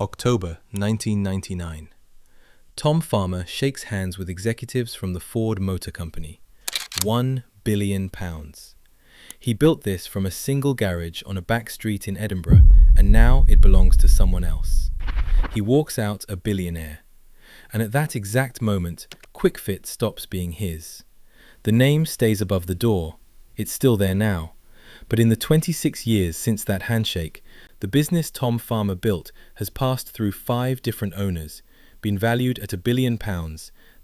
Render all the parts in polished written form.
October 1999. Tom Farmer shakes hands with executives from the Ford Motor Company. £1 billion. He built this from a single garage on a back street in Edinburgh, and now it belongs to someone else. He walks out a billionaire. And at that exact moment, Kwik Fit stops being his. The name stays above the door. It's still there now. But in the 26 years since that handshake, the business Tom Farmer built has passed through 5 different owners, been valued at £1 billion,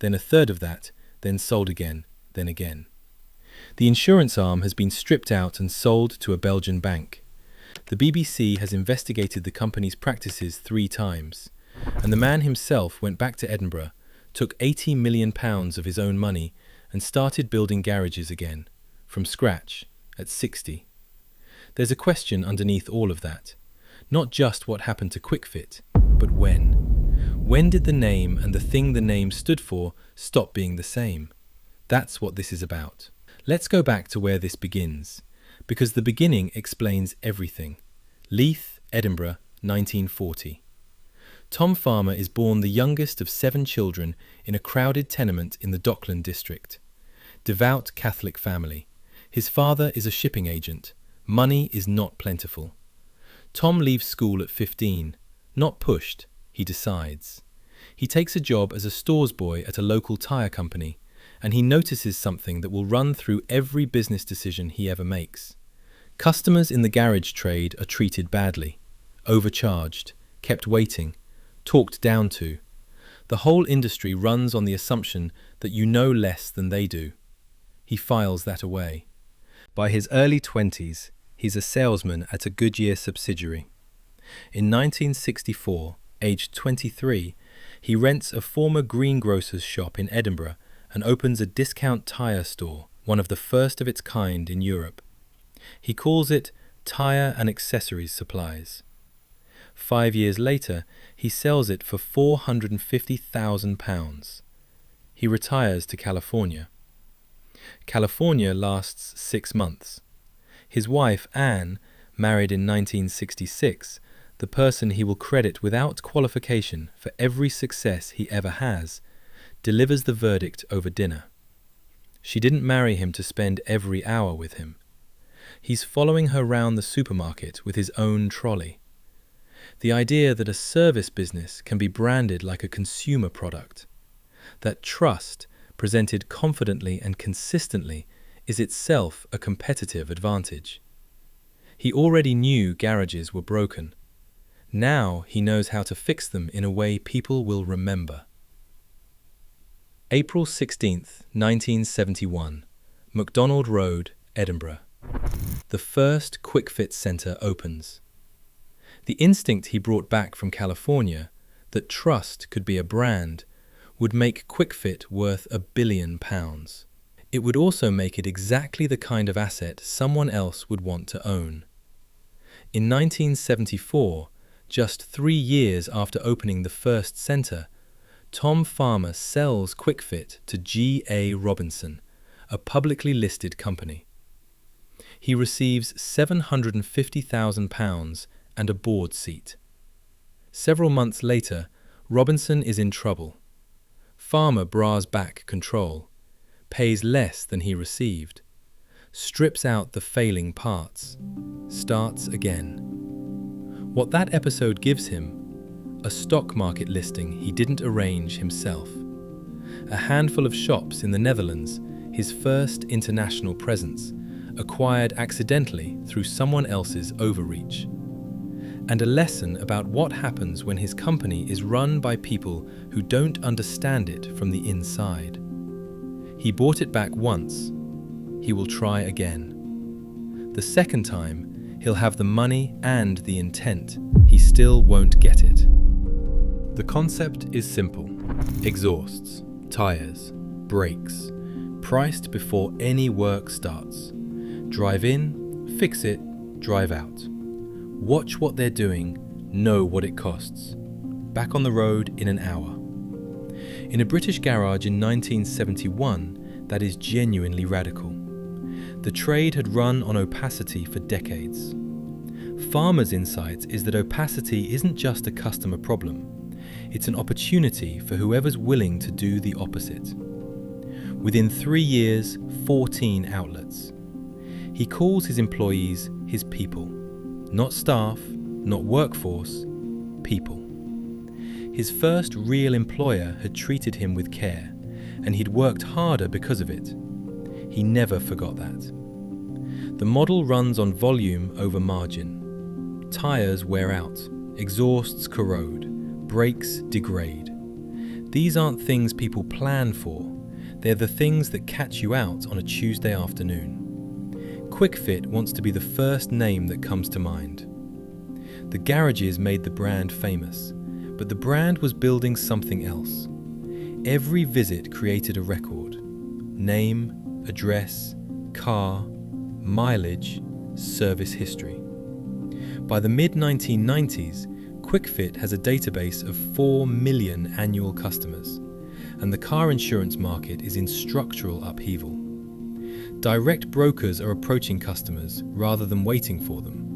then a third of that, then sold again, then again. The insurance arm has been stripped out and sold to a Belgian bank. The BBC has investigated the company's practices 3 times, and the man himself went back to Edinburgh, took £80 million of his own money, and started building garages again, from scratch, at 60. There's a question underneath all of that. Not just what happened to Kwik Fit, but when. When did the name and the thing the name stood for stop being the same? That's what this is about. Let's go back to where this begins, because the beginning explains everything. Leith, Edinburgh, 1940. Tom Farmer is born the youngest of 7 children in a crowded tenement in the Dockland district. Devout Catholic family. His father is a shipping agent. Money is not plentiful. Tom leaves school at 15. Not pushed, he decides. He takes a job as a stores boy at a local tyre company, and he notices something that will run through every business decision he ever makes. Customers in the garage trade are treated badly, overcharged, kept waiting, talked down to. The whole industry runs on the assumption that you know less than they do. He files that away. By his early 20s, he's a salesman at a Goodyear subsidiary. In 1964, aged 23, he rents a former greengrocer's shop in Edinburgh and opens a discount tyre store, one of the first of its kind in Europe. He calls it Tyre and Accessories Supplies. 5 years later, he sells it for £450,000. He retires to California. California lasts 6 months. His wife, Anne, married in 1966, the person he will credit without qualification for every success he ever has, delivers the verdict over dinner. She didn't marry him to spend every hour with him. He's following her round the supermarket with his own trolley. The idea that a service business can be branded like a consumer product, that trust, presented confidently and consistently, is itself a competitive advantage. He already knew garages were broken. Now he knows how to fix them in a way people will remember. April 16th, 1971, MacDonald Road, Edinburgh. The first Kwik Fit centre opens. The instinct he brought back from California, that trust could be a brand, would make Kwik Fit worth £1 billion. It would also make it exactly the kind of asset someone else would want to own. In 1974, just 3 years after opening the first centre, Tom Farmer sells Kwik Fit to G.A. Robinson, a publicly listed company. He receives £750,000 and a board seat. Several months later, Robinson is in trouble. Farmer bras back control, pays less than he received, strips out the failing parts, starts again. What that episode gives him, a stock market listing he didn't arrange himself. A handful of shops in the Netherlands, his first international presence, acquired accidentally through someone else's overreach. And a lesson about what happens when his company is run by people who don't understand it from the inside. He bought it back once. He will try again. The second time, he'll have the money and the intent. He still won't get it. The concept is simple. Exhausts, tires, brakes, priced before any work starts. Drive in, fix it, drive out. Watch what they're doing, know what it costs. Back on the road in an hour. In a British garage in 1971, that is genuinely radical. The trade had run on opacity for decades. Farmer's insight is that opacity isn't just a customer problem, it's an opportunity for whoever's willing to do the opposite. Within 3 years, 14 outlets. He calls his employees his people. Not staff, not workforce, people. His first real employer had treated him with care, and he'd worked harder because of it. He never forgot that. The model runs on volume over margin. Tires wear out, exhausts corrode, brakes degrade. These aren't things people plan for. They're the things that catch you out on a Tuesday afternoon. Kwik Fit wants to be the first name that comes to mind. The garages made the brand famous, but the brand was building something else. Every visit created a record. Name, address, car, mileage, service history. By the mid-1990s, Kwik Fit has a database of 4 million annual customers, and the car insurance market is in structural upheaval. Direct brokers are approaching customers rather than waiting for them.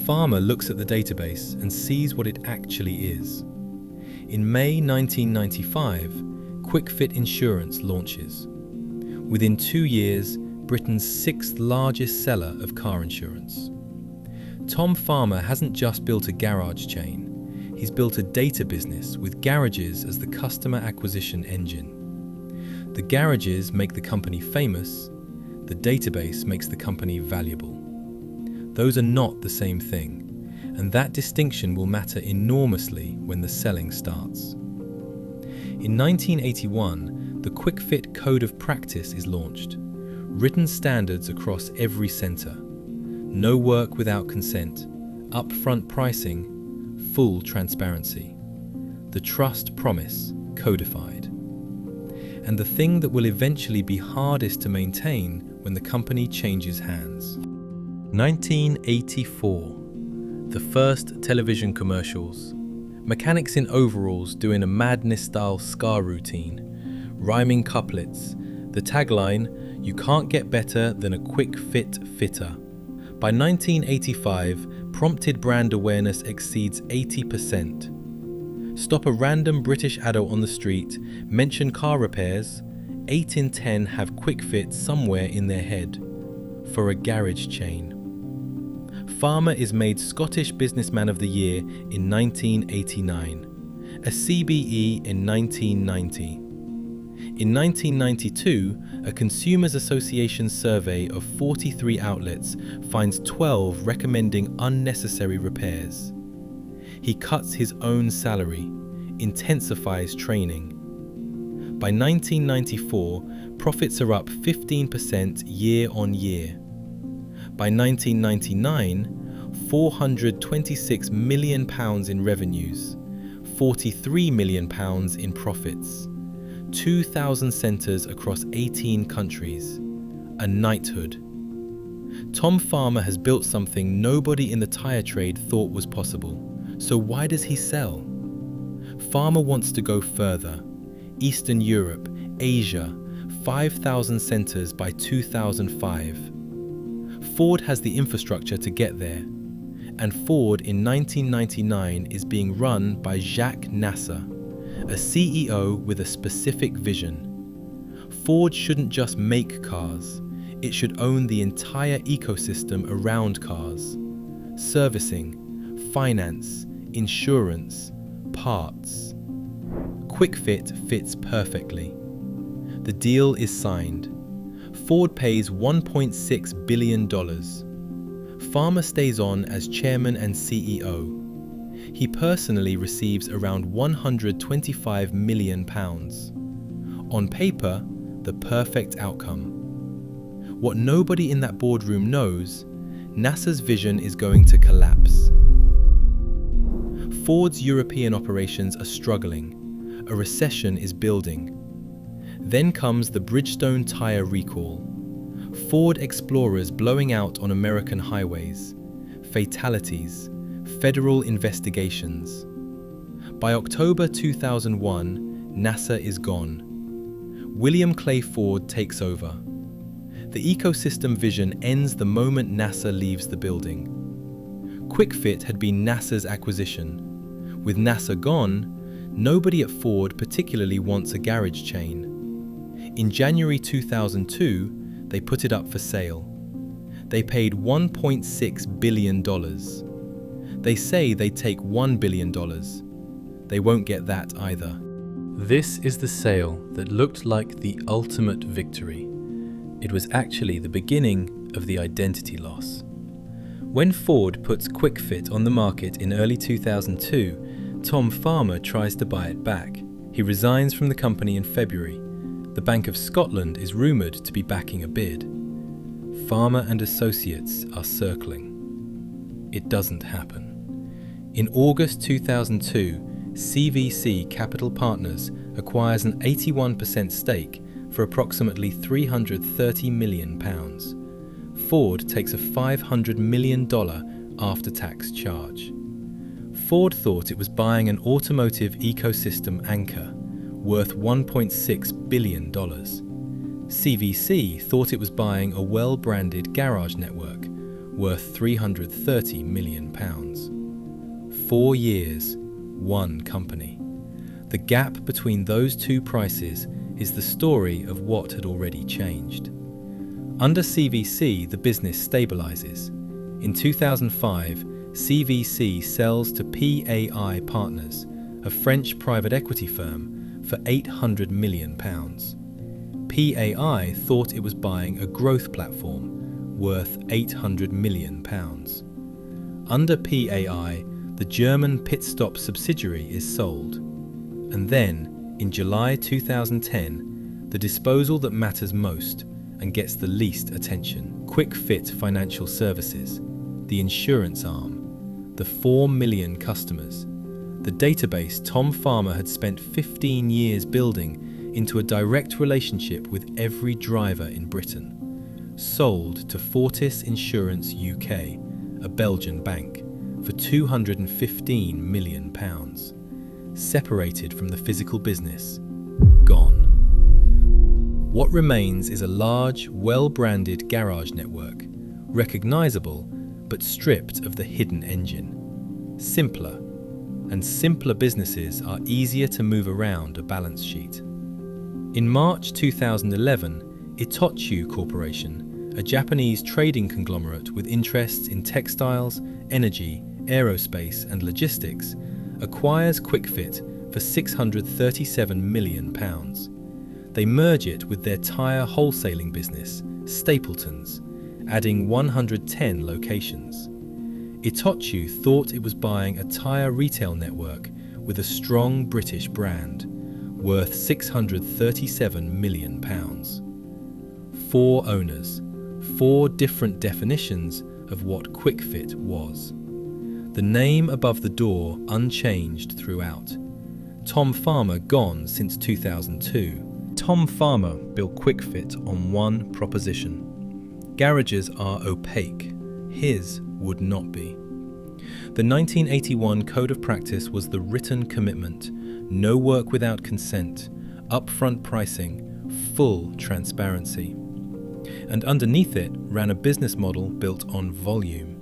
Farmer looks at the database and sees what it actually is. In May 1995, Kwik Fit Insurance launches. Within 2 years, Britain's 6th largest seller of car insurance. Tom Farmer hasn't just built a garage chain, he's built a data business with garages as the customer acquisition engine. The garages make the company famous, the database makes the company valuable. Those are not the same thing, and that distinction will matter enormously when the selling starts. In 1981, the Kwik Fit Code of Practice is launched. Written standards across every centre. No work without consent, upfront pricing, full transparency. The trust promise codified. And the thing that will eventually be hardest to maintain when the company changes hands. 1984. The first television commercials. Mechanics in overalls doing a Madness-style ska routine. Rhyming couplets. The tagline, "You can't get better than a Kwik Fit fitter." By 1985, prompted brand awareness exceeds 80%. Stop a random British adult on the street, mention car repairs, 8 in 10 have Kwik Fit somewhere in their head. For a garage chain. Farmer is made Scottish Businessman of the Year in 1989, a CBE in 1990. In 1992, a Consumers Association survey of 43 outlets finds 12 recommending unnecessary repairs. He cuts his own salary, intensifies training. By 1994, profits are up 15% year on year. By 1999, £426 million in revenues, £43 million in profits. 2,000 centres across 18 countries. A knighthood. Tom Farmer has built something nobody in the tyre trade thought was possible. So why does he sell? Farmer wants to go further. Eastern Europe, Asia, 5,000 centres by 2005. Ford has the infrastructure to get there. And Ford in 1999 is being run by Jacques Nasser, a CEO with a specific vision. Ford shouldn't just make cars, it should own the entire ecosystem around cars. Servicing, finance, insurance, parts. Kwik Fit fits perfectly. The deal is signed. Ford pays $1.6 billion. Farmer stays on as chairman and CEO. He personally receives around £125 million. On paper, the perfect outcome. What nobody in that boardroom knows, NASA's vision is going to collapse. Ford's European operations are struggling. A recession is building. Then comes the Bridgestone tyre recall. Ford Explorers blowing out on American highways. Fatalities. Federal investigations. By October 2001, NASA is gone. William Clay Ford takes over. The ecosystem vision ends the moment NASA leaves the building. Kwik Fit had been NASA's acquisition. With NASA gone, nobody at Ford particularly wants a garage chain. In January 2002, they put it up for sale. They paid $1.6 billion. They say they take $1 billion. They won't get that either. This is the sale that looked like the ultimate victory. It was actually the beginning of the identity loss. When Ford puts Kwik Fit on the market in early 2002, Tom Farmer tries to buy it back. He resigns from the company in February. The Bank of Scotland is rumoured to be backing a bid. Farmer and associates are circling. It doesn't happen. In August 2002, CVC Capital Partners acquires an 81% stake for approximately £330 million. Ford takes a $500 million after-tax charge. Ford thought it was buying an automotive ecosystem anchor worth $1.6 billion. CVC thought it was buying a well-branded garage network worth £330 million. 4 years, one company. The gap between those two prices is the story of what had already changed. Under CVC, the business stabilizes. In 2005, CVC sells to PAI Partners, a French private equity firm, for £800 million. PAI thought it was buying a growth platform worth £800 million. Under PAI, the German pit stop subsidiary is sold. And then, in July 2010, the disposal that matters most and gets the least attention, Kwik Fit Financial Services, the insurance arm, the 4 million customers, the database Tom Farmer had spent 15 years building into a direct relationship with every driver in Britain, sold to Fortis Insurance UK, a Belgian bank, for £215 million, separated from the physical business, gone. What remains is a large, well-branded garage network, recognizable but stripped of the hidden engine. Simpler, and simpler businesses are easier to move around a balance sheet. In March 2011, Itochu Corporation, a Japanese trading conglomerate with interests in textiles, energy, aerospace and logistics, acquires Kwik Fit for £637 million. They merge it with their tyre wholesaling business, Stapleton's, adding 110 locations. Itochu thought it was buying a tyre retail network with a strong British brand, worth £637 million. 4 owners, 4 different definitions of what Kwik Fit was. The name above the door unchanged throughout. Tom Farmer gone since 2002. Tom Farmer built Kwik Fit on one proposition. Garages are opaque. His would not be. The 1981 Code of Practice was the written commitment: no work without consent, upfront pricing, full transparency. And underneath it ran a business model built on volume.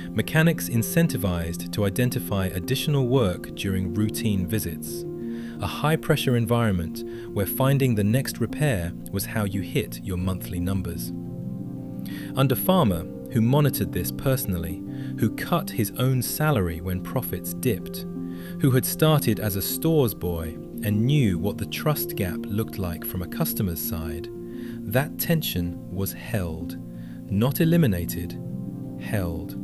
Mechanics incentivized to identify additional work during routine visits. A high-pressure environment where finding the next repair was how you hit your monthly numbers. Under Farmer, who monitored this personally, who cut his own salary when profits dipped, who had started as a stores boy and knew what the trust gap looked like from a customer's side, that tension was held, not eliminated, held.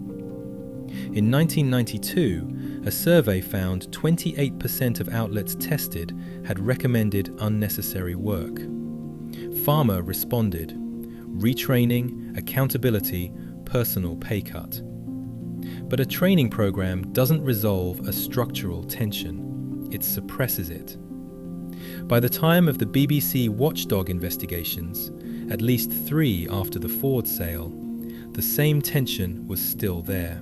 In 1992, a survey found 28% of outlets tested had recommended unnecessary work. Farmer responded: retraining, accountability, personal pay cut. But a training program doesn't resolve a structural tension, it suppresses it. By the time of the BBC watchdog investigations, at least 3 after the Ford sale, the same tension was still there.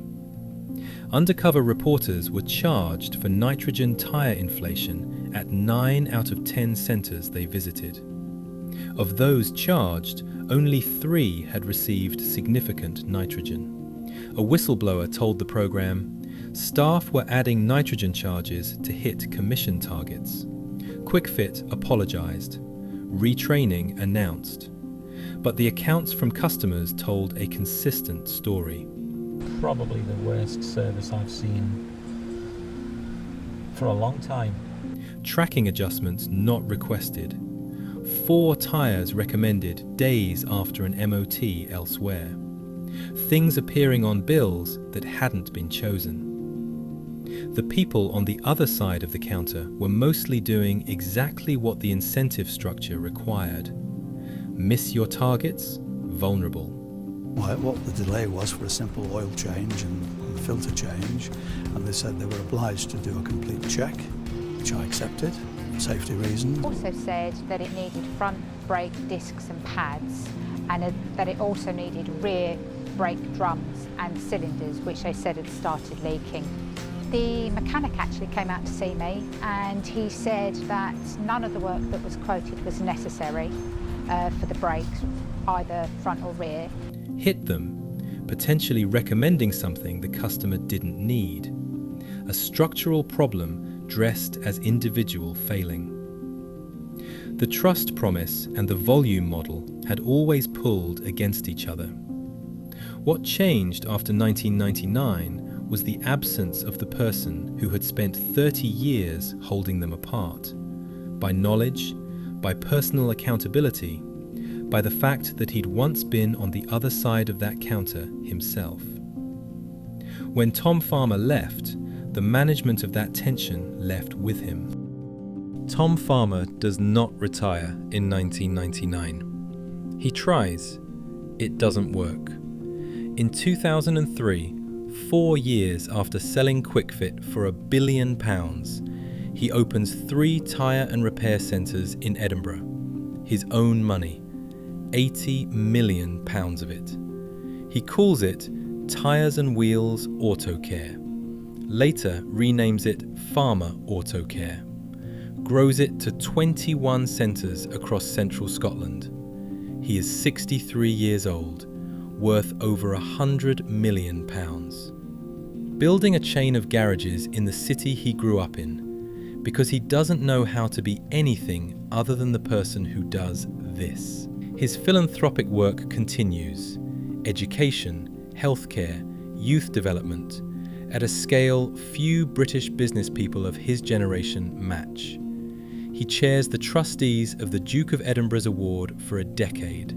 Undercover reporters were charged for nitrogen tyre inflation at 9 out of 10 centres they visited. Of those charged, only 3 had received significant nitrogen. A whistleblower told the programme, staff were adding nitrogen charges to hit commission targets. Kwik Fit apologised. Retraining announced. But the accounts from customers told a consistent story. Probably the worst service I've seen for a long time. Tracking adjustments not requested. 4 tyres recommended days after an MOT elsewhere. Things appearing on bills that hadn't been chosen. The people on the other side of the counter were mostly doing exactly what the incentive structure required. Miss your targets? Vulnerable. What the delay was for a simple oil change and filter change, and they said they were obliged to do a complete check, which I accepted for safety reasons. Also said that it needed front brake discs and pads, and that it also needed rear brake drums and cylinders, which they said had started leaking. The mechanic actually came out to see me, and he said that none of the work that was quoted was necessary for the brakes, either front or rear. Hit them, potentially recommending something the customer didn't need. A structural problem dressed as individual failing. The trust promise and the volume model had always pulled against each other. What changed after 1999 was the absence of the person who had spent 30 years holding them apart. By knowledge, by personal accountability, by the fact that he'd once been on the other side of that counter himself. When Tom Farmer left, the management of that tension left with him. Tom Farmer does not retire in 1999. He tries. It doesn't work. In 2003, 4 years after selling Kwik Fit for £1 billion, he opens 3 tyre and repair centres in Edinburgh. His own money. £80 million of it. He calls it Tyres and Wheels Auto Care. Later renames it Farmer Auto Care. Grows it to 21 centres across central Scotland. He is 63 years old, worth over £100 million. Building a chain of garages in the city he grew up in, because he doesn't know how to be anything other than the person who does this. His philanthropic work continues. Education, healthcare, youth development, at a scale few British business people of his generation match. He chairs the trustees of the Duke of Edinburgh's award for a decade,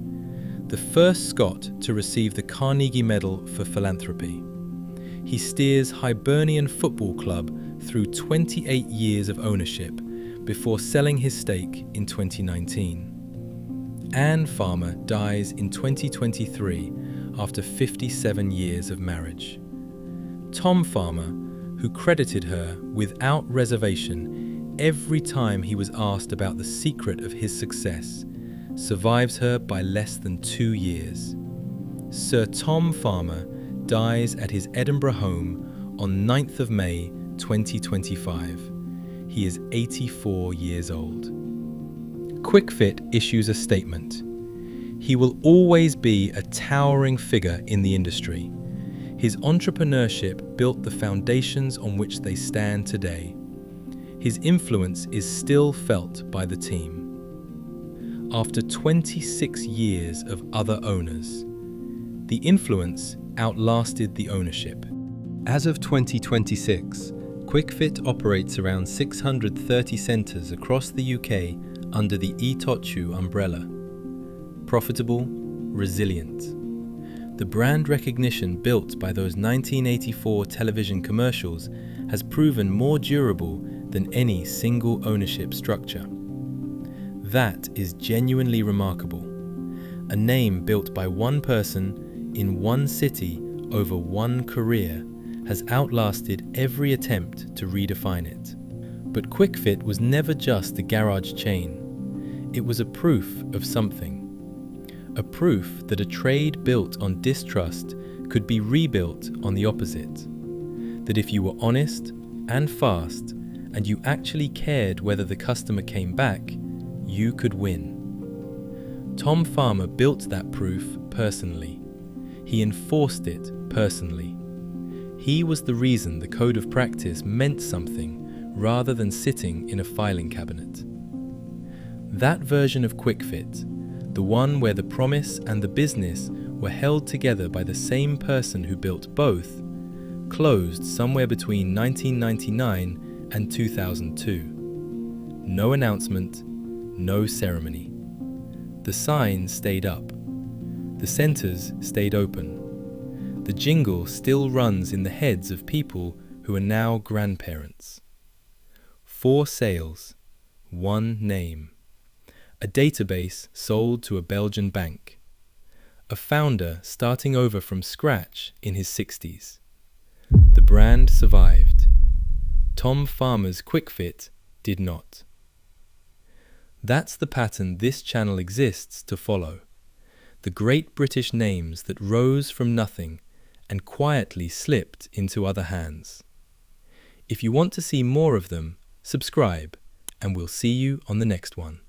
the first Scot to receive the Carnegie Medal for philanthropy. He steers Hibernian Football Club through 28 years of ownership before selling his stake in 2019. Anne Farmer dies in 2023 after 57 years of marriage. Tom Farmer, who credited her without reservation every time he was asked about the secret of his success, survives her by less than 2 years. Sir Tom Farmer dies at his Edinburgh home on 9th of May 2025. He is 84 years old. Kwik Fit issues a statement. He will always be a towering figure in the industry. His entrepreneurship built the foundations on which they stand today. His influence is still felt by the team. After 26 years of other owners, the influence outlasted the ownership. As of 2026, Kwik Fit operates around 630 centres across the UK under the Itochu umbrella. Profitable, resilient. The brand recognition built by those 1984 television commercials has proven more durable than any single ownership structure. That is genuinely remarkable. A name built by one person in one city over one career has outlasted every attempt to redefine it. But Kwik Fit was never just a garage chain. It was a proof of something. A proof that a trade built on distrust could be rebuilt on the opposite. That if you were honest and fast, and you actually cared whether the customer came back, you could win. Tom Farmer built that proof personally. He enforced it personally. He was the reason the code of practice meant something rather than sitting in a filing cabinet. That version of Kwik Fit, the one where the promise and the business were held together by the same person who built both, closed somewhere between 1999 and 2002. No announcement, no ceremony. The sign stayed up. The centres stayed open. The jingle still runs in the heads of people who are now grandparents. 4 sales, 1 name. A database sold to a Belgian bank. A founder starting over from scratch in his 60s. The brand survived. Tom Farmer's Kwik Fit did not. That's the pattern this channel exists to follow. The great British names that rose from nothing and quietly slipped into other hands. If you want to see more of them, subscribe, and we'll see you on the next one.